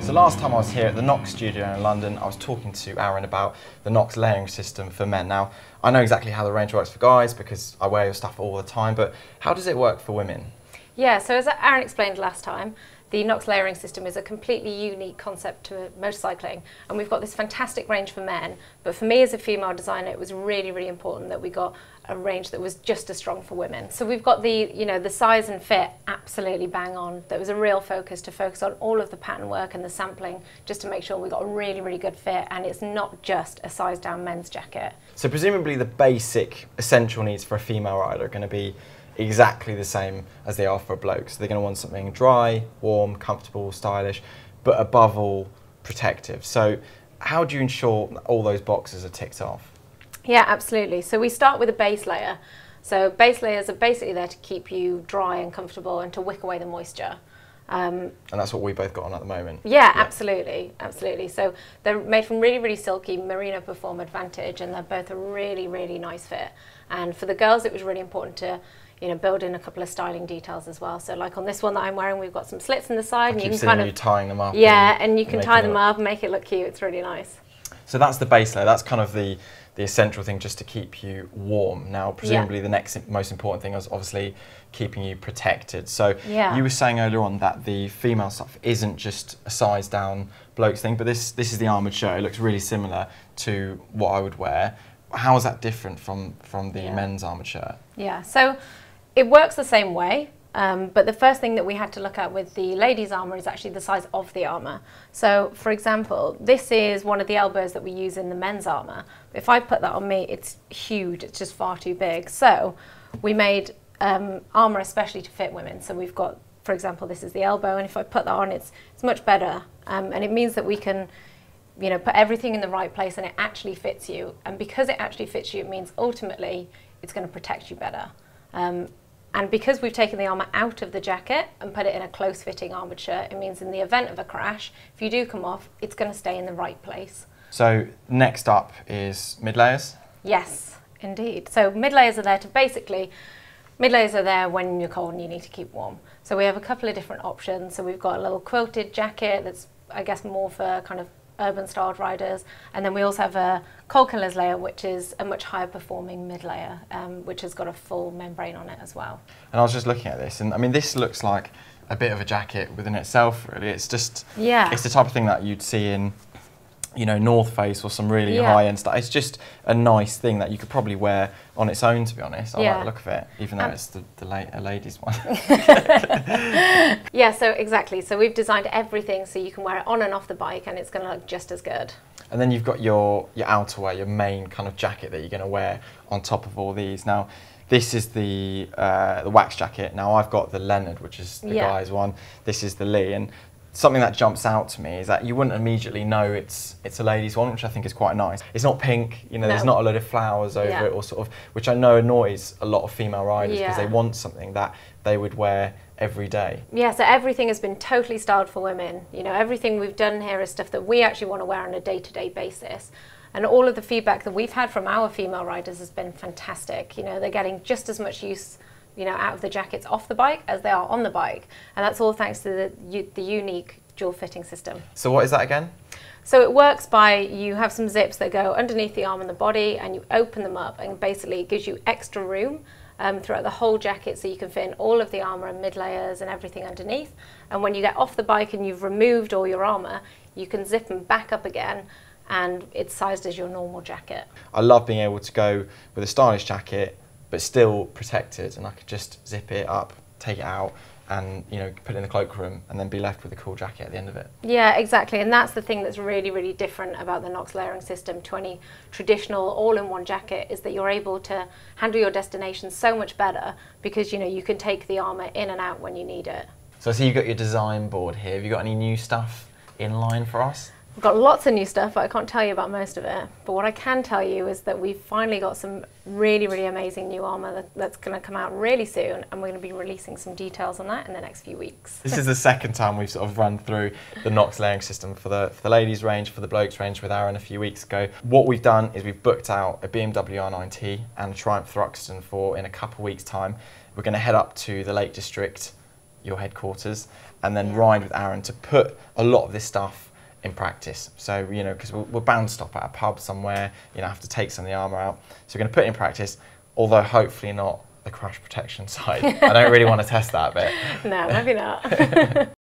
So last time I was here at the Knox studio in London, I was talking to Aaron about the Knox layering system for men. Now, I know exactly how the range works for guys because I wear your stuff all the time, but how does it work for women? Yeah, so as Aaron explained last time, the Knox layering system is a completely unique concept to motorcycling, and we've got this fantastic range for men, but for me as a female designer it was really, really important that we got a range that was just as strong for women. So we've got the, the size and fit absolutely bang on. There was a real focus on all of the pattern work and the sampling just to make sure we got a really, really good fit, and it's not just a size down men's jacket. So presumably the basic essential needs for a female rider are going to be exactly the same as they are for a bloke. So they're going to want something dry, warm, comfortable, stylish, but above all, protective. So how do you ensure that all those boxes are ticked off? Yeah, absolutely. So we start with a base layer. So base layers are basically there to keep you dry and comfortable and to wick away the moisture. And that's what we both got on at the moment. Yeah, absolutely, absolutely. So they're made from really, really silky Merino Perform Advantage, and they're both a really, really nice fit. And for the girls, it was really important to build in a couple of styling details as well. So like on this one that I'm wearing, we've got some slits in the side. And you can kind of you tying them up. Yeah, and you can tie them up and make it look cute. It's really nice. So that's the base layer. That's kind of the essential thing just to keep you warm. Now, presumably the next most important thing is obviously keeping you protected. So you were saying earlier on that the female stuff isn't just a size down blokes thing, but this is the armoured shirt. It looks really similar to what I would wear. How is that different from the men's armoured shirt? Yeah, so it works the same way. But the first thing that we had to look at with the ladies' armour is actually the size of the armour. So, for example, this is one of the elbows that we use in the men's armour. If I put that on me, it's huge, it's just far too big. So we made armour especially to fit women. So we've got, for example, this is the elbow, and if I put that on, it's much better. And it means that we can put everything in the right place and it actually fits you. And because it actually fits you, it means ultimately it's going to protect you better. And because we've taken the armour out of the jacket and put it in a close-fitting armoured shirt, it means in the event of a crash, if you do come off, it's going to stay in the right place. So next up is mid-layers? Yes, indeed. So mid-layers are there to mid-layers are there when you're cold and you need to keep warm. So we have a couple of different options. So we've got a little quilted jacket that's, I guess, more for kind of urban styled riders, and then we also have a cold killers layer, which is a much higher performing mid layer, which has got a full membrane on it as well. And I was just looking at this, and I mean, this looks like a bit of a jacket within itself, really. It's just, it's the type of thing that you'd see in, North Face or some really high-end stuff. It's just a nice thing that you could probably wear on its own, to be honest. I like the look of it, even though it's a ladies' one. Yeah, so exactly. So we've designed everything so you can wear it on and off the bike, and it's going to look just as good. And then you've got your outerwear, your main kind of jacket that you're going to wear on top of all these. Now, this is the wax jacket. Now, I've got the Leonard, which is the guy's one. This is the Lee, and something that jumps out to me is that you wouldn't immediately know it's a ladies' one, which I think is quite nice. It's not pink, there's not a load of flowers over it, or sort of, which I know annoys a lot of female riders because they want something that they would wear every day. Yeah, so everything has been totally styled for women. Everything we've done here is stuff that we actually want to wear on a day-to-day basis. And all of the feedback that we've had from our female riders has been fantastic. They're getting just as much use out of the jackets off the bike as they are on the bike. And that's all thanks to the unique dual fitting system. So what is that again? So it works by, you have some zips that go underneath the arm and the body, and you open them up, and basically it gives you extra room throughout the whole jacket, so you can fit in all of the armour and mid layers and everything underneath. And when you get off the bike and you've removed all your armour, you can zip them back up again, and it's sized as your normal jacket. I love being able to go with a stylish jacket but still protected, and I could just zip it up, take it out, and put it in the cloakroom, and then be left with a cool jacket at the end of it. Yeah, exactly, and that's the thing that's really, really different about the Knox layering system to any traditional all-in-one jacket, is that you're able to handle your destination so much better because you can take the armour in and out when you need it. So I see you've got your design board here. Have you got any new stuff in line for us? We've got lots of new stuff, but I can't tell you about most of it. But what I can tell you is that we've finally got some really, really amazing new armour that's going to come out really soon, and we're going to be releasing some details on that in the next few weeks. This is the second time we've sort of run through the Knox layering system for the ladies range, for the blokes range with Aaron a few weeks ago. What we've done is we've booked out a BMW R9T and a Triumph Thruxton for in a couple of weeks' time. We're going to head up to the Lake District, your headquarters, and then ride with Aaron to put a lot of this stuff in practice. So, you know, because we're bound to stop at a pub somewhere, you know, have to take some of the armour out. So we're going to put it in practice, although hopefully not the crash protection side. I don't really want to test that bit. No, maybe not.